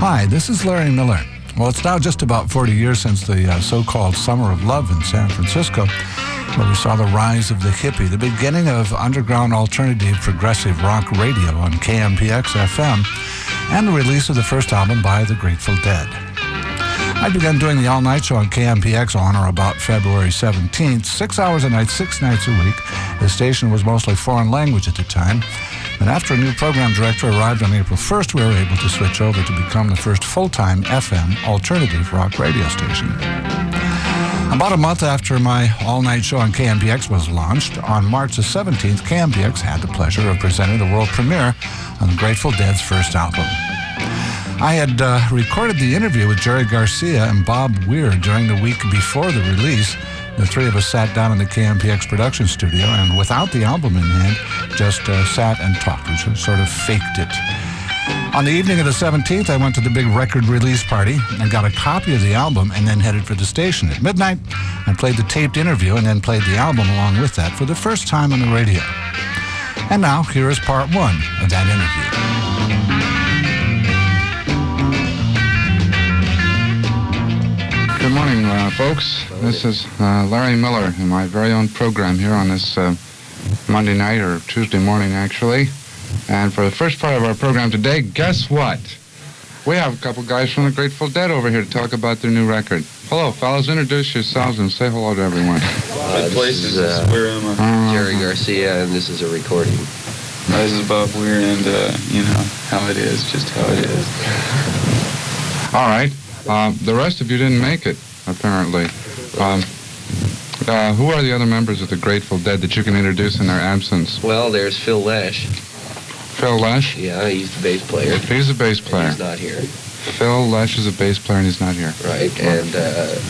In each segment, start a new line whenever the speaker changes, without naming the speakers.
Hi, this is Larry Miller. Well, it's now just about 40 years since the so-called Summer of Love in San Francisco, where we saw the rise of the hippie, the beginning of underground alternative progressive rock radio on KMPX FM, and the release of the first album by the Grateful Dead. I began doing the all-night show on KMPX on or about February 17th, 6 hours a night, 6 nights a week. The station was mostly foreign language at the time. And after a new program director arrived on April 1st, we were able to switch over to become the first full-time FM alternative rock radio station. About a month after my all-night show on KMPX was launched, on March the 17th, KMPX had the pleasure of presenting the world premiere on the Grateful Dead's first album. I had recorded the interview with Jerry Garcia and Bob Weir during the week before the release. The three of us sat down in the KMPX production studio and without the album in hand, just sat and talked. We just sort of faked it. On the evening of the 17th, I went to the big record release party and got a copy of the album and then headed for the station. At midnight, I played the taped interview and then played the album along with that for the first time on the radio. And now, here is part one of that interview. Good morning, folks. This is Larry Miller in my very own program here on this Monday night, or Tuesday morning, actually. And for the first part of our program today, guess what? We have a couple guys from the Grateful Dead over here to talk about their new record. Hello, fellas. Introduce yourselves and say hello to everyone.
This is Jerry Garcia, and this is a recording.
This is Bob Weir, and, how it is, just how it is.
All right. The rest of you didn't make it, apparently. Who are the other members of the Grateful Dead that you can introduce in their absence?
Well, there's Phil Lesh.
Phil Lesh?
Yeah, he's the bass player.
He's the bass player.
He's not here.
Phil Lesh is a bass player and he's not here.
Right, and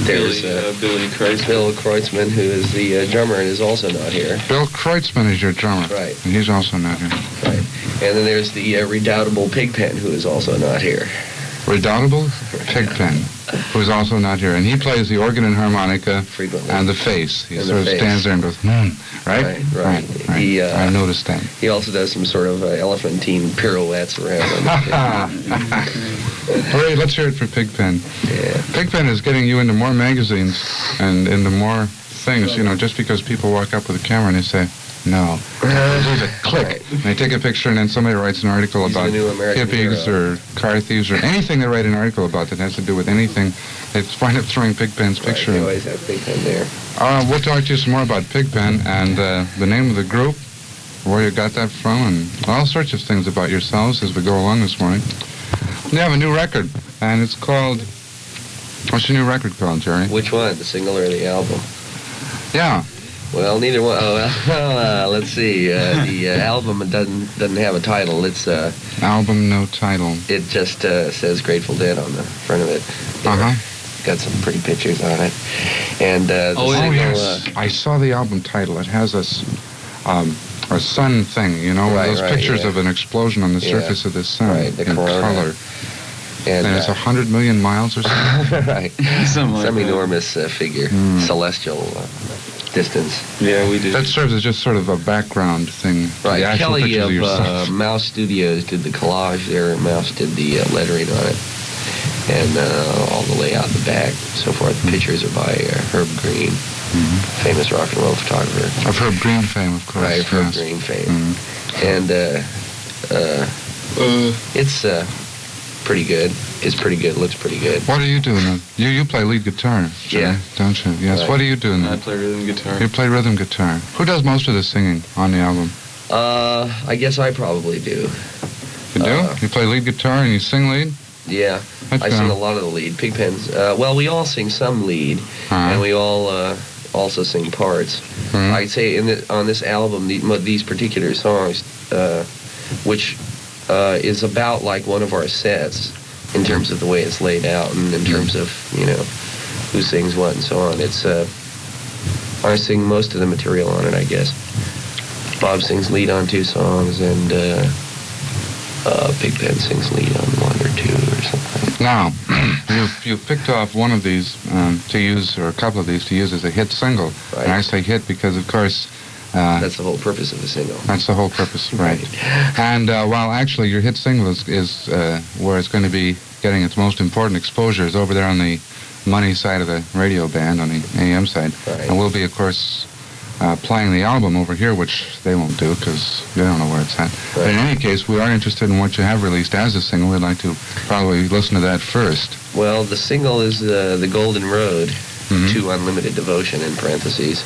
there's
Billy Kreutzmann.
Bill Kreutzmann, who is the drummer and is also not here.
Bill Kreutzmann is your drummer.
Right.
And he's also not here.
Right. And then there's the redoubtable Pigpen, who is also not here.
Redoubtable Pigpen, who is also not here. And he plays the organ and harmonica
frequently.
And the face. He
and
sort of stands there and goes, right?
Right.
Right. I noticed that.
He also does some sort of elephantine pirouettes around.
Hooray, let's hear it for Pigpen.
Yeah.
Pigpen is getting you into more magazines and into more things, just because people walk up with a camera and they say, no. There's a click. Right. And they take a picture and then somebody writes an article about hippies or car thieves or anything they write an article about that has to do with anything. They wind up throwing Pigpen's picture in.
They always have Pigpen there.
We'll talk to you some more about Pigpen and the name of the group, where you got that from, and all sorts of things about yourselves as we go along this morning. You have a new record, and it's called... What's your new record called, Jerry?
Which one, the single or the album?
Yeah.
Well, neither one. Let's see. The album doesn't have a title. It's
album, no title.
It just says Grateful Dead on the front of it. Got some pretty pictures on it. And
yes, I saw the album title. It has a sun thing. Those pictures of an explosion on the surface of the sun in color. And it's 100 million miles or something.
Right. Some enormous figure, celestial. Distance.
Yeah, we do.
That serves as just sort of a background thing.
Right. Kelly of Mouse Studios did the collage there. Mouse did the lettering on it. And all the layout in the back, so forth. The pictures are by Herb Green, famous rock and roll photographer.
Of Herb Green fame, of course.
Right, Herb Green fame. And it's pretty good. It's pretty good. Looks pretty good.
What are you doing? You play lead guitar, Jerry, don't you? Yes. Right. What are you doing?
I play rhythm guitar.
You play rhythm guitar. Who does most of the singing on the album?
I guess I probably do.
You do? You play lead guitar and you sing lead?
Yeah. I sing a lot of the lead. Pigpen's. Well, we all sing some lead, and we all also sing parts. I'd say on this album, these particular songs, which is about like one of our sets in terms of the way it's laid out and in terms of, who sings what and so on. It's, I sing most of the material on it, I guess. Bob sings lead on 2 songs and Pigpen sings lead on 1 or 2 or something.
Now, you've picked off one of these to use, or a couple of these to use as a hit single.
Right.
And I say hit because, of course,
That's the whole purpose of the single.
That's the whole purpose, right. And while actually your hit single is where it's going to be
getting its most important exposure is over there on the money side of the radio band, on the AM side.
Right.
And we'll be, of course, playing the album over here, which they won't do because they don't know where it's at.
Right.
But in any case, we are interested in what you have released as a single. We'd like to probably listen to that first.
Well, the single is The Golden Road
Mhm.
to Unlimited Devotion in parentheses.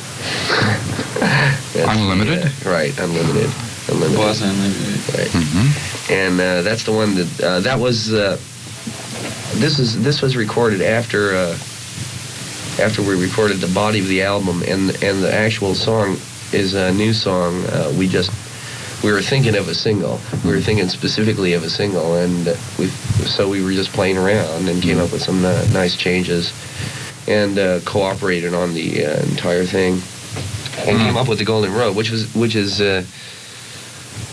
Unlimited?
Right, Unlimited. Unlimited.
Was unlimited.
Right.
Mm-hmm.
And that's the one that was this was recorded after we recorded the body of the album, and the actual song is a new song. We were thinking of a single. We were thinking specifically of a single, and we were just playing around and came up with some nice changes, and cooperated on the entire thing, and came up with The Golden Road, which is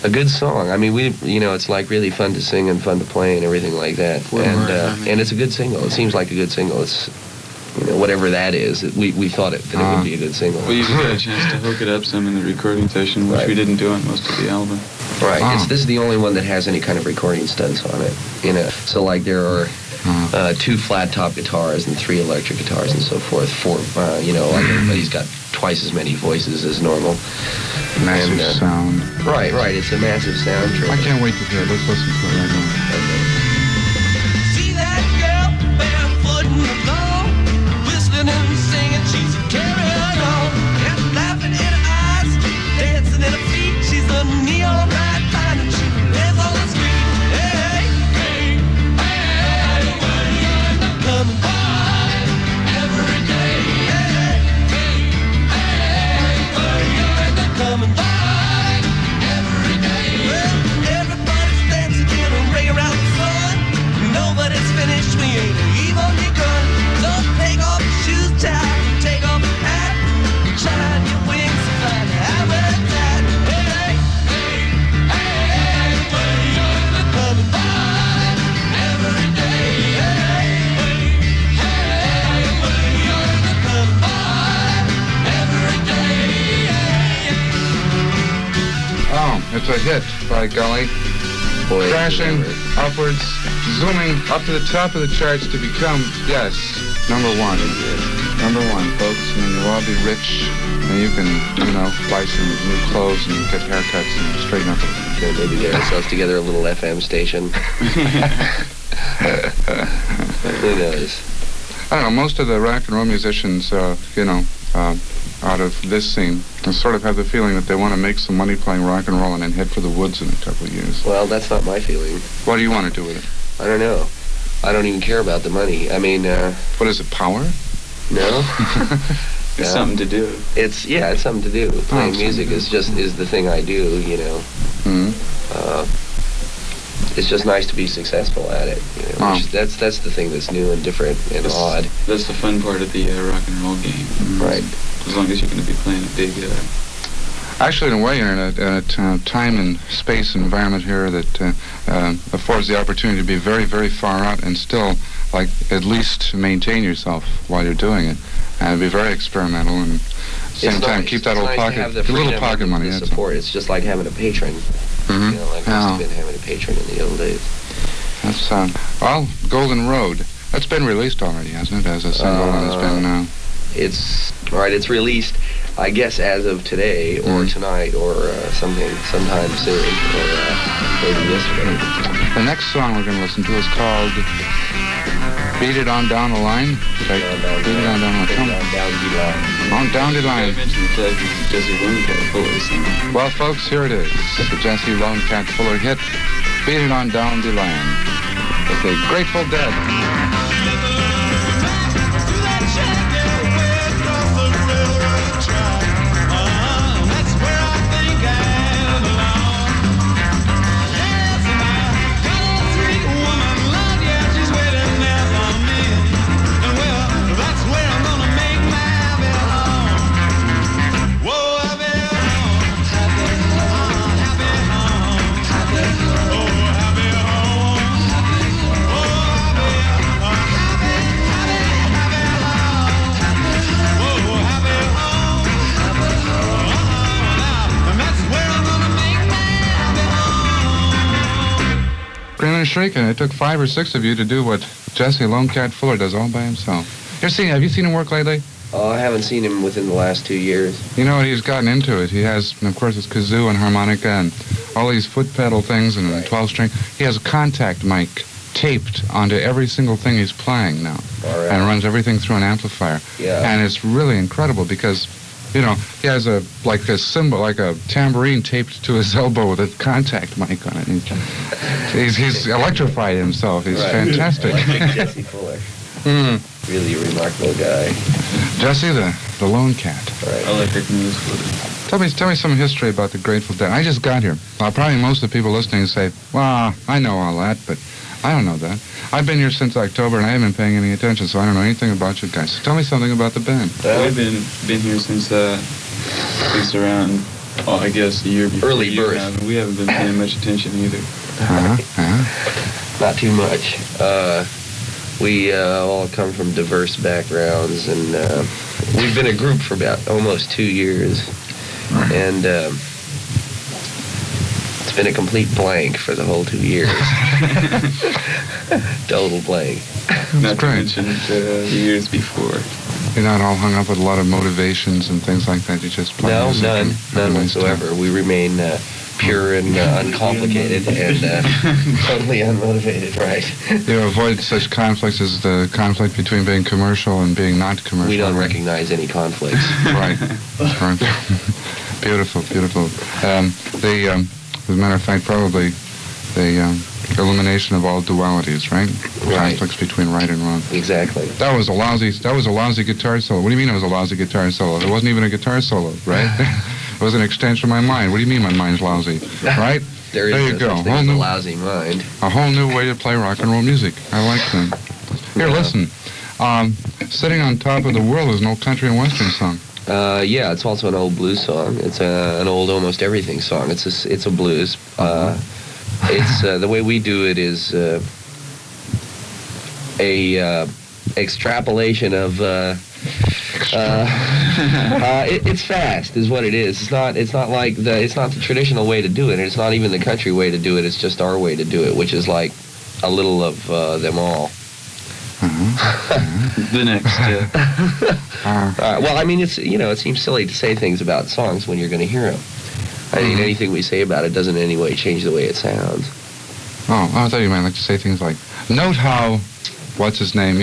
a good song. I mean, it's like really fun to sing and fun to play and everything like that. And it's a good single. It seems like a good single. It's, whatever that is, we thought that it would be a good single.
We even got a chance to hook it up some in the recording session, which
Right.
we didn't do on most of the album.
Right.
Oh.
This is the only one that has any kind of recording stunts on it. So like there are 2 flat top guitars and 3 electric guitars and so forth. 4, like everybody's got twice as many voices as normal.
Massive
And,
sound.
Right. It's a massive sound trip.
I can't wait to hear it. Let's listen to it right now.
See that girl barefoot in the lawn, whistling and singing, she's a carry-on, and laughing in her eyes, dancing in her feet. She's a neon light fine, and she lives on the street. Hey, hey, hey, coming by every day. Hey, hey, hey, coming by every day. Well, everybody's dancing in a ring around the sun. Nobody's finished, we ain't even begun. So take off your shoes, child, take off your hat, shine your wings and fly to habitat. Hey, hey, hey, we're coming by every day. Hey, hey, we're coming by every day.
Oh, it's a hit, by golly.
Boy,
Crashing upwards, zooming up to the top of the charts to become, yes, number 1. Number 1, folks. And then you'll all be rich, and you can, buy some new clothes and get haircuts and straighten up a little.
Sure, maybe get ourselves together a little FM station. Who knows?
I don't know, most of the rock and roll musicians, out of this scene, sort of have the feeling that they want to make some money playing rock and roll and then head for the woods in a couple of years.
Well, that's not my feeling.
What do you want to do with it?
I don't know. I don't even care about the money. I mean,
What is it, power?
no.
It's something to do.
It's something to do. Playing
Oh,
music is the thing I do.
Hmm.
It's just nice to be successful at it. That's the thing that's new and different and odd.
That's the fun part of the rock and roll game.
Right.
As long as you're going to be playing a big...
Actually, in a way, you're in a time and space environment here that affords the opportunity to be very, very far out and still, at least maintain yourself while you're doing it. And be very experimental and at the same time keep that old pocket, little pocket money.
The support. It's just like having a patron.
Mm-hmm.
Like I've been having a patron in the old days.
That's Golden Road. That's been released already, hasn't it? As a single, and it's been.
It's released, I guess, as of today or tonight or sometime soon or maybe yesterday.
The next song we're going to listen to is called "Beat It On Down the Line." Beat it on down the line. Come on down the line.
I mentioned the fact that Jesse Lone Cat Fuller singing.
Well, folks, here it is. The Jesse Lone Cat Fuller hit, "Beat It On Down the Line," with the Grateful Dead.
Oh, happy home. Oh, happy home.
screaming and shrieking. It took 5 or 6 of you to do what Jesse Lone Cat Fuller does all by himself. Have you seen him work lately?
Oh, I haven't seen him within the last 2 years.
You know what? He's gotten into it. He has, of course, his kazoo and harmonica and all these foot pedal things and a 12-string. He has a contact mic taped onto every single thing he's playing now.
All right.
And runs everything through an amplifier.
Yeah.
And it's really incredible because, you know, he has a cymbal, like a tambourine taped to his elbow with a contact mic on it. He's electrified himself. He's fantastic.
Like Jesse Fuller. Really a remarkable guy.
Jesse, the Lone Cat.
Right.
Electric music.
Tell me some history about the Grateful Dead. I just got here. Probably most of the people listening say, well, I know all that, but I don't know that. I've been here since October, and I haven't been paying any attention, so I don't know anything about you guys. So tell me something about the band.
We've been here since around, I guess, a year before.
Early birth.
We haven't been paying much attention either.
Not too much. We all come from diverse backgrounds, and we've been a group for about almost 2 years.
Right.
And it's been a complete blank for the whole 2 years. Total blank.
Not to mention the years before.
You're not all hung up with a lot of motivations and things like that. You just play
No,
music and
none
have a nice time.
whatsoever. We remain pure and uncomplicated and totally unmotivated, right?
You avoid such conflicts as the conflict between being commercial and being not commercial.
We don't recognize any conflicts.
Right. Right. Beautiful, beautiful. As a matter of fact, probably the elimination of all dualities, right?
Right.
Conflicts between right and wrong.
Exactly.
That was a lousy guitar solo. What do you mean it was a lousy guitar solo? It wasn't even a guitar solo, right? It was an extension of my mind. What do you mean my mind's lousy? Right?
There
you
is
go.
no such thing as a lousy mind.
A whole new way to play rock and roll music. I like that. Here, listen. Sitting on Top of the World is an old country and western song.
Yeah, it's also an old blues song. It's an old almost everything song. It's a blues. It's the way we do it is a extrapolation of. It's fast, is what it is. It's not like it's not the traditional way to do it. It's not even the country way to do it. It's just our way to do it, which is like a little of them all.
The next step.
Well, I mean, it seems silly to say things about songs when you're going to hear them. I mean, anything we say about it doesn't in any way change the way it sounds.
Oh, I thought you might like to say things like, note how, what's his name,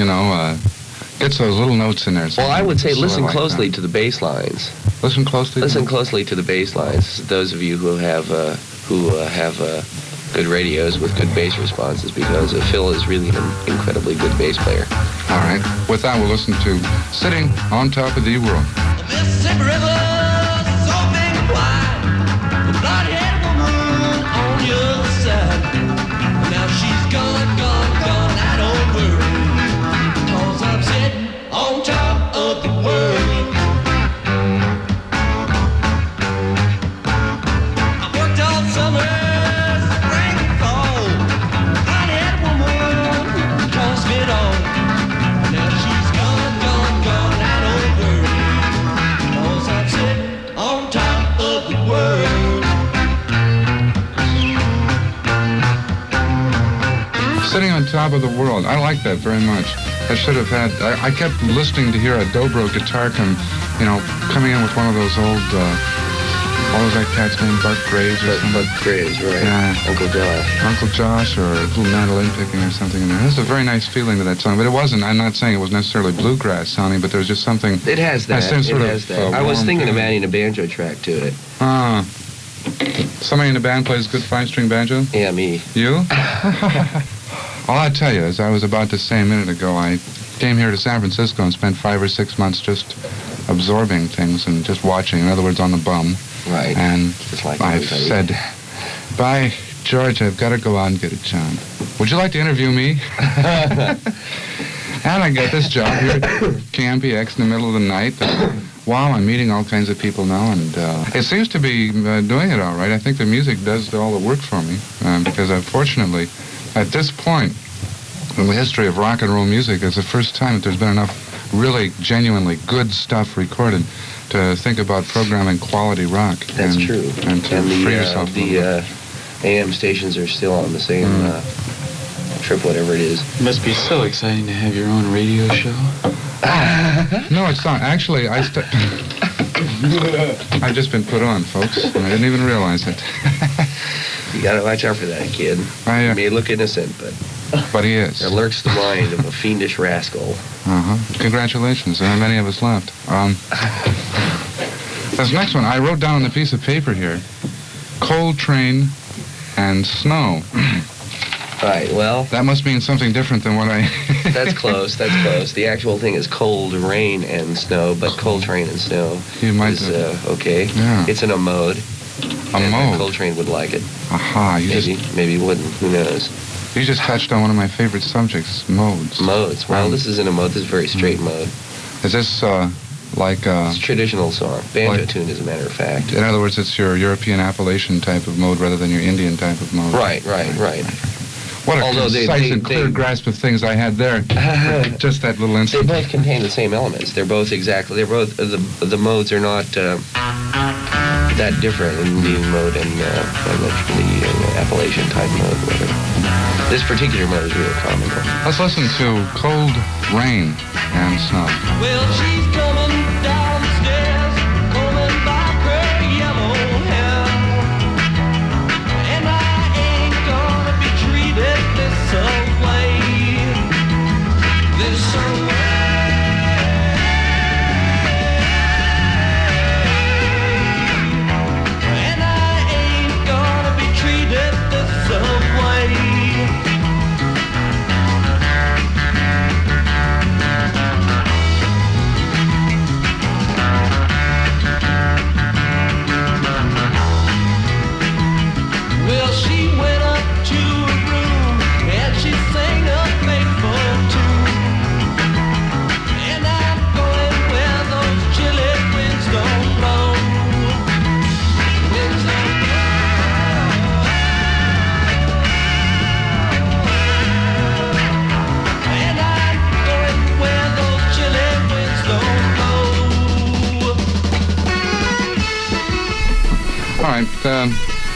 gets those little notes in there.
Well, I would say listen
like
closely
that.
to the bass lines.
Listen closely?
Listen closely to the bass lines. Those of you who have good radios with good bass responses, because Phil is really an incredibly good bass player.
All right. With that, we'll listen to Sitting on Top of the World.
The Mississippi River, so big and wide. The blonde-haired woman on the other side. Now she's gone, I don't worry. 'Cause I'm sitting on top of the world. I worked all summer, spring and fall. Blonde-haired woman cost me it all. Now she's gone, I don't worry. 'Cause I'm sitting on top of the world.
Sitting on Top of the World. I like that very much. I should have had... I kept listening to hear a dobro guitar coming in with one of those old... what was that cat's name? Buck Graves or something?
Buck Graves, right.
Yeah.
Uncle Josh.
Uncle Josh, or a little mandolin picking or something in there. There's a very nice feeling to that song, but it wasn't. I'm not saying it was necessarily bluegrass sounding, but there's just something.
It has that.
Same sort
It
of,
has that. I was
warm
thinking of
feeling.
adding a banjo track to it.
Somebody in the band plays good five-string banjo.
Yeah, me.
You? All I tell you, as I was about to say a minute ago, I came here to San Francisco and spent 5 or 6 months just absorbing things and just watching. In other words, on the bum.
Right.
And
Just like
I've
everybody.
said, by George, I've got to go out and get a job. Would you like to interview me? And I got this job here at KMPX in the middle of the night. Wow, I'm meeting all kinds of people now, and it seems to be doing it all right. I think the music does all the work for me, because unfortunately, at this point in the history of rock and roll music, it's the first time that there's been enough really genuinely good stuff recorded to think about programming quality rock.
That's
and,
true.
And to free yourself a little bit.
AM stations are still on the same trip, whatever it is.
It must be so exciting to have your own radio show.
No, it's not. Actually, I've just been put on, folks, and I didn't even realize it.
You gotta watch out for that kid.
I,
He may look innocent,
but he is.
there lurks the mind of a fiendish rascal.
Congratulations. There aren't many of us left. This next one, I wrote down on a piece of paper here, coal train and snow.
Right, well...
That must mean something different than what I...
That's close, that's close. The actual thing is cold rain and snow, but coal train and snow is okay.
Yeah.
It's in a mode.
A mode?
Coal train would like it.
Aha,
Maybe wouldn't. Who knows?
You just touched on one of my favorite subjects, modes.
Modes. Well, this isn't a mode. This is a very straight mode.
Is this like...
It's a traditional song. Banjo
like,
tune, as a matter of fact.
In other words, it's your European Appalachian type of mode rather than your Indian type of mode.
Right.
What a concise and clear grasp of things I had there. Just that little instant.
They both contain the same elements. They're both the modes are not that different in the mode and the Appalachian type mode. Whatever. This particular mode is real comical.
Let's listen to Cold Rain and Snow.
Well, she's coming downstairs, coming back her yellow hair. And I ain't gonna be treated this way. This way. And I ain't gonna be treated this way. Well, she went up to her room and she sang a faithful tune. And I'm going where those chilly winds don't blow. Winds don't blow. And I'm going where those chilly winds don't blow.
All right,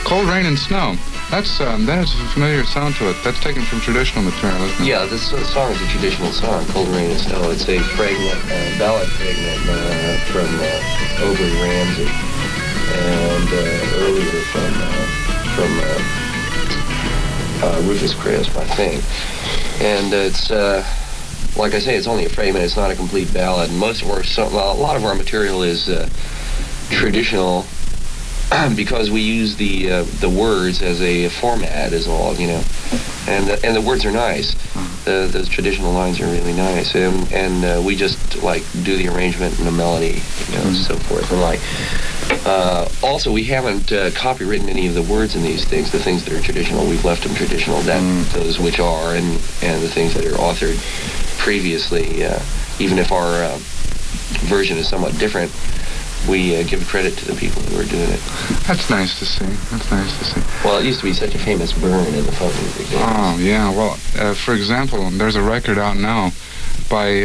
Cold Rain and Snow. That has a familiar sound to it. That's taken from traditional material, isn't it?
Yeah, this song is a traditional song, Cold Rain and Snow. It's a fragment, ballad fragment from Aubrey Ramsey, and earlier from Rufus Crisp, I think. And it's, like I say, it's only a fragment. It's not a complete ballad. Most of a lot of our material is traditional. Because we use the words as a format is all, and the words are nice. Those traditional lines are really nice, and we just like do the arrangement and the melody, so forth. And also we haven't copywritten any of the words in these things. The things that are traditional, we've left them traditional. Those which are, and the things that are authored previously, even if our version is somewhat different. We give credit to the people who are doing it.
That's nice to see.
Well, it used to be such a famous burn in the folk music days.
Oh, yeah. Well, for example, there's a record out now by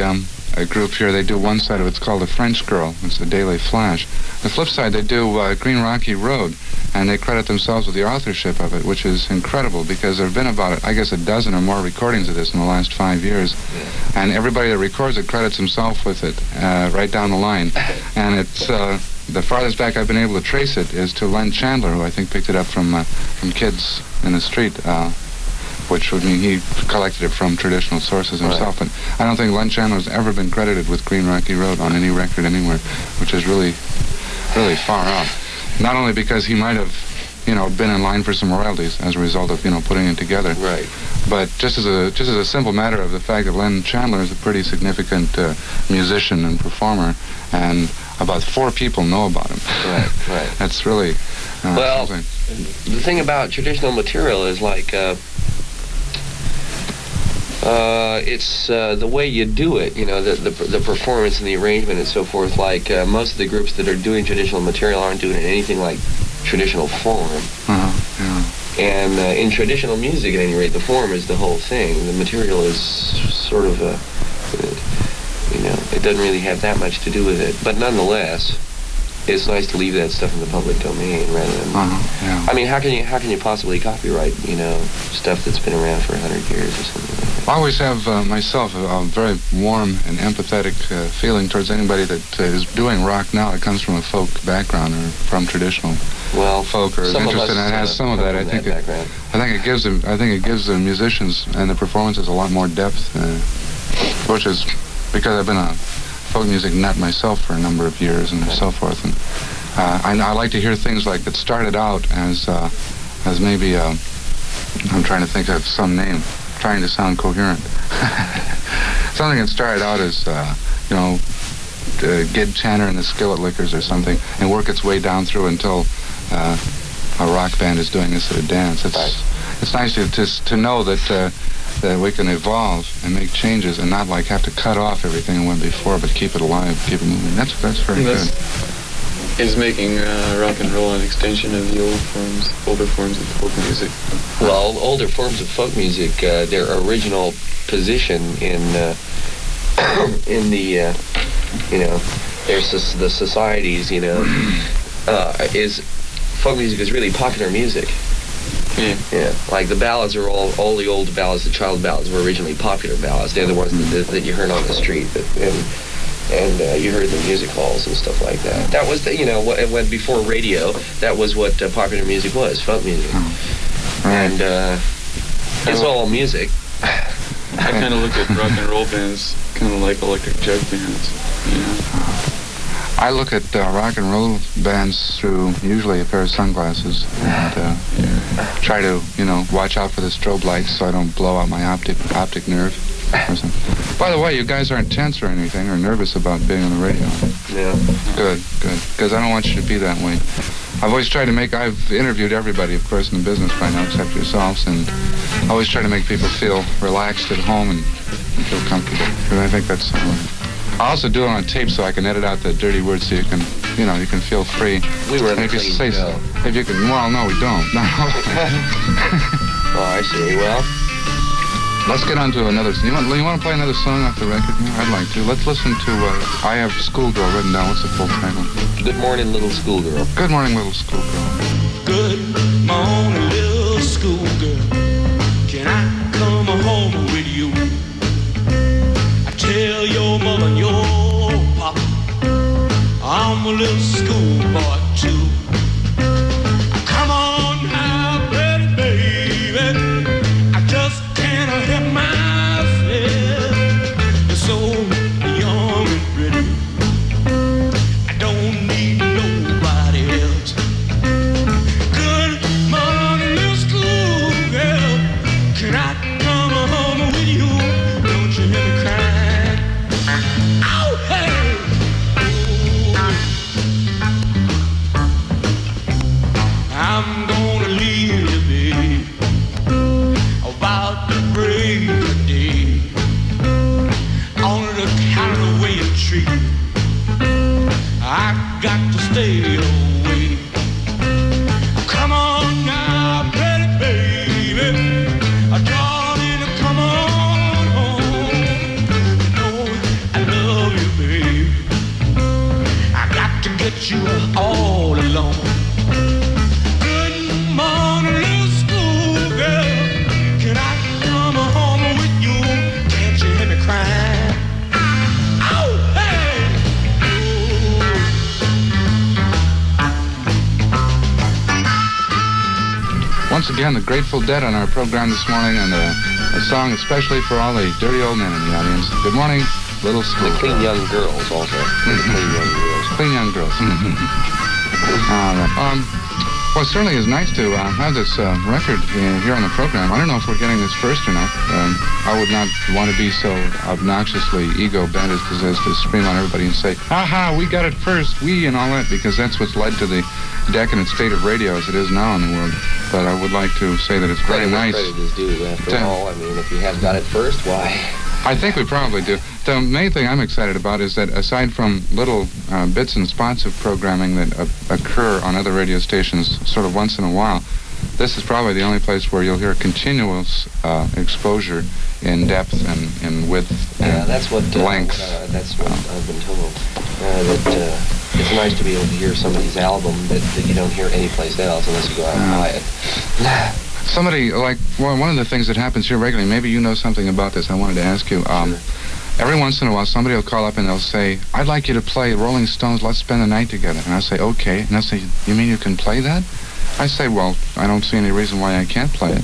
a group here. They do one side of it. It's called The French Girl. It's a Daily Flash. The flip side, they do Green Rocky Road, and they credit themselves with the authorship of it, which is incredible because there have been about, I guess, a dozen or more recordings of this in the last 5 years. Yeah. And everybody that records it credits himself with it right down the line. And it's the farthest back I've been able to trace it is to Len Chandler, who I think picked it up from kids in the street, which would mean he collected it from traditional sources himself. Right. But I don't think Len Chandler has ever been credited with Green Rocky Road on any record anywhere, which is really, really far out. Not only because he might have, been in line for some royalties as a result of, putting it together.
Right.
But just as a simple matter of the fact that Len Chandler is a pretty significant musician and performer, and about 4 people know about him.
Right.
That's really
well,
something.
The thing about traditional material is like it's the way you do it, the performance and the arrangement and so forth. Like most of the groups that are doing traditional material aren't doing it in anything like traditional form.
Yeah.
And in traditional music, at any rate, the form is the whole thing. The material is sort of it doesn't really have that much to do with it. But nonetheless, it's nice to leave that stuff in the public domain rather than.
Yeah.
I mean, how can you possibly copyright stuff that's been around for 100 years or something like that?
I always have myself a very warm and empathetic feeling towards anybody that is doing rock now. It comes from a folk background or from traditional folk, or is interested in it. Has some of that. I think it gives the musicians and the performances a lot more depth, which is because I've been a folk music nut myself for a number of years and so forth. And I like to hear things like that started out as maybe I'm trying to think of some name, trying to sound coherent. Something that started out as Gid Tanner and the Skillet Lickers or something, and work its way down through until a rock band is doing this at a dance. It's nice to know that we can evolve and make changes and not like have to cut off everything that went before, but keep it alive, keep it moving. That's very good.
Is making rock and roll an extension of the older forms of folk music?
Well, older forms of folk music, their original position in the the societies, is folk music is really popular music. Yeah. Like the ballads are all the old ballads, the child ballads were originally popular ballads. They're the ones that you heard on the street, and you heard in the music halls and stuff like that. That was when before radio, that was what popular music was, folk music. And it's all music.
I kind of look at rock and roll bands kind of like electric jug bands.
I look at rock and roll bands through usually a pair of sunglasses and try to, watch out for the strobe lights so I don't blow out my optic nerve. By the way, you guys aren't tense or anything or nervous about being on the radio.
Yeah.
Good. Because I don't want you to be that way. I've interviewed everybody, of course, in the business by now, except yourselves, and I always try to make people feel relaxed at home and feel comfortable. Because I think that's... I also do it on tape so I can edit out the dirty words so you can feel free.
We were in
a
clean show.
If you can, well, no, we don't.
Oh, I see. Well,
let's get on to another. You want to play another song off the record? I'd like to. Let's listen to. I have Schoolgirl written down. What's the full title?
Good Morning, Little Schoolgirl.
Good morning, little schoolgirl.
Good morning, little schoolgirl. Can I come home with you? Tell your mother and your papa I'm a little schoolboy too. Come on now, pretty baby, I just can't help myself. You're so young and pretty, I don't need nobody else. Good morning, little schoolgirl. Can I come home with you? Don't you hear me cry? I'm gonna leave you, babe, about the break of day. On account of the way you treat me, I got to stay away. Come on now, pretty baby, darling, come on home. You know I love you, babe. I got to get you all alone.
Once again, the Grateful Dead on our program this morning, and a song especially for all the dirty old men in the audience. Good morning, little school.
The Clean Young Girls also. The Clean Young Girls.
Clean Young Girls. Well, it certainly is nice to have this record here on the program. I don't know if we're getting this first or not. I would not want to be so obnoxiously ego-bent as to scream on everybody and say, "Ha-ha, we got it first, we," and all that, because that's what's led to the decadent state of radio as it is now in the world. But I would like to say that it's very nice.
Credit is due, after all. I mean, if you have got it first, why?
I think we probably do. The main thing I'm excited about is that aside from little bits and spots of programming that occur on other radio stations sort of once in a while, this is probably the only place where you'll hear continuous exposure in depth and in width and
that's what
length.
That's what I've been told. That it's nice to be able to hear somebody's album that you don't hear anyplace else unless you go out and buy it.
Somebody, like, well, one of the things that happens here regularly, maybe you know something about this, I wanted to ask you.
Sure.
Every once in a while, somebody will call up and they'll say, I'd like you to play Rolling Stones, Let's Spend the Night Together. And I'll say, okay. And they'll say, you mean you can play that? I say, well, I don't see any reason why I can't play it.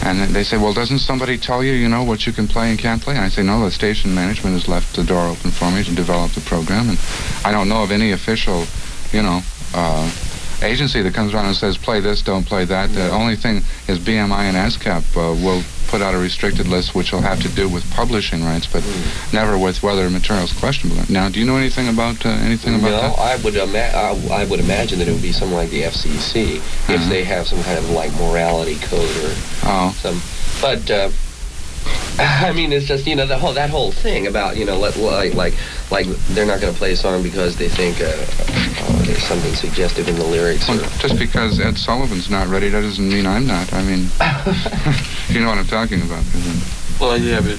And then they say, well, doesn't somebody tell you, you know, what you can play and can't play? And I say, no, the station management has left the door open for me to develop the program. And I don't know of any official, you know, agency that comes around and says, play this, don't play that. The only thing is BMI and ASCAP will put out a restricted list, which will have to do with publishing rights, but never with whether material is questionable. Now, do you know anything about that?
No, I would imagine that it would be something like the FCC if they have some kind of like morality code or some. But I mean, it's just, you know, that whole thing about, you know, like they're not going to play a song because they think there's something suggestive in the lyrics.
Well, just because Ed Sullivan's not ready, that doesn't mean I'm not. I mean, you know what I'm talking about.
Well, yeah, but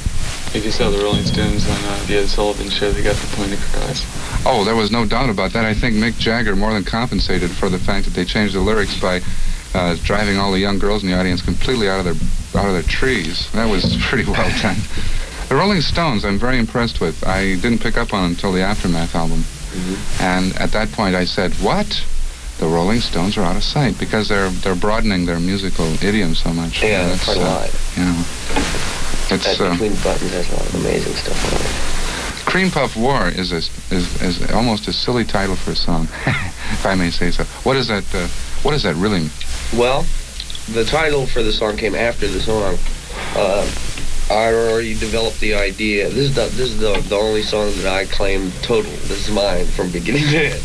if you saw the Rolling Stones on the Ed Sullivan show, they got the point across.
Oh, there was no doubt about that. I think Mick Jagger more than compensated for the fact that they changed the lyrics by driving all the young girls in the audience completely out of their trees. That was pretty well done. The Rolling Stones, I'm very impressed with. I didn't pick up on them until the Aftermath album. And at that point I said, what? The Rolling Stones are out of sight because they're broadening their musical idiom so much.
Yeah, that's quite a lot.
You know, it's
Between Buttons has a lot of amazing stuff on it.
Cream Puff War is almost a silly title for a song, if I may say so. What does that really mean?
Well, the title for the song came after the song. I already developed the idea. This is the only song that I claim total. This is mine from beginning to end.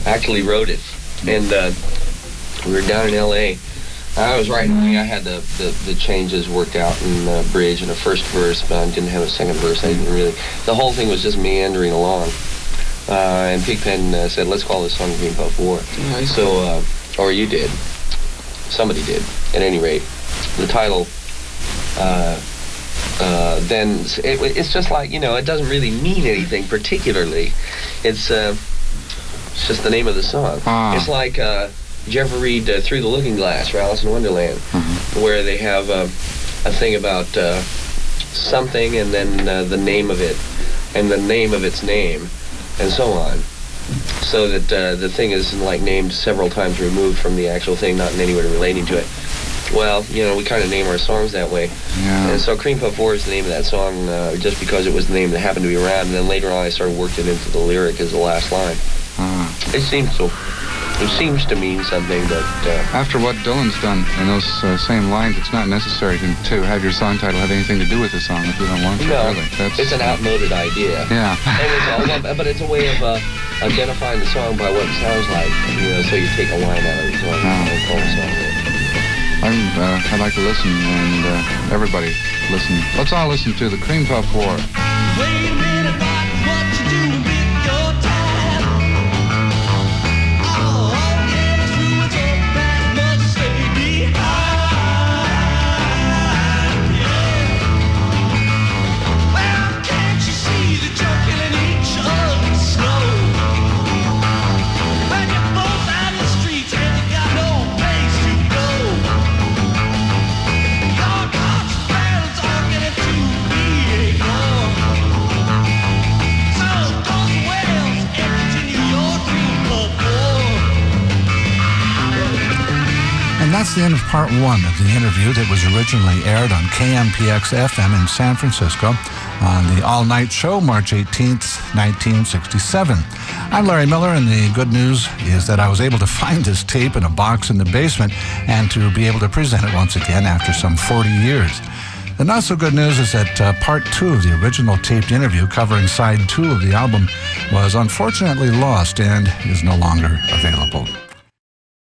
I actually wrote it, and we were down in L.A. I was writing. I had the changes worked out in the bridge and a first verse, but I didn't have a second verse. I didn't really. The whole thing was just meandering along. And Pigpen said, "Let's call this song Cream Puff War." So, or you did. Somebody did. At any rate, the title. Then it's just like, you know, it doesn't really mean anything particularly. It's just the name of the song. It's like, did you ever read Through the Looking Glass for Alice in Wonderland, where they have a thing about something and then the name of it and the name of its name and so on, so that the thing is like named several times removed from the actual thing, not in any way relating to it. Well, you know, we kind of name our songs that way.
Yeah.
And so Cream Puff War is the name of that song just because it was the name that happened to be around, and then later on I started working it into the lyric as the last line. It seems to mean something, but...
After what Dylan's done in those same lines, it's not necessary to have your song title have anything to do with the song if you don't want to.
No,
really.
It's an outmoded idea.
Yeah.
But it's a way of identifying the song by what it sounds like, you know, so you take a line out of the song and call the song it.
I'd like to listen, and everybody listen. Let's all listen to the Cream Puff War.
Wait a minute, what you doing with your time? Oh, yeah, it's rumors of that must stay behind. Yeah. Well, can't you see that you're killing each other slow? When you're both out in the streets and you got no place to go. Your consequences are getting to be ignored. So go Wales and continue your Cream Puff War.
And that's the end of part one of the interview that was originally aired on KMPX FM in San Francisco on the all-night show, March 18th, 1967. I'm Larry Miller, and the good news is that I was able to find this tape in a box in the basement and to be able to present it once again after some 40 years. The not-so-good news is that part two of the original taped interview covering side two of the album was unfortunately lost and is no longer available.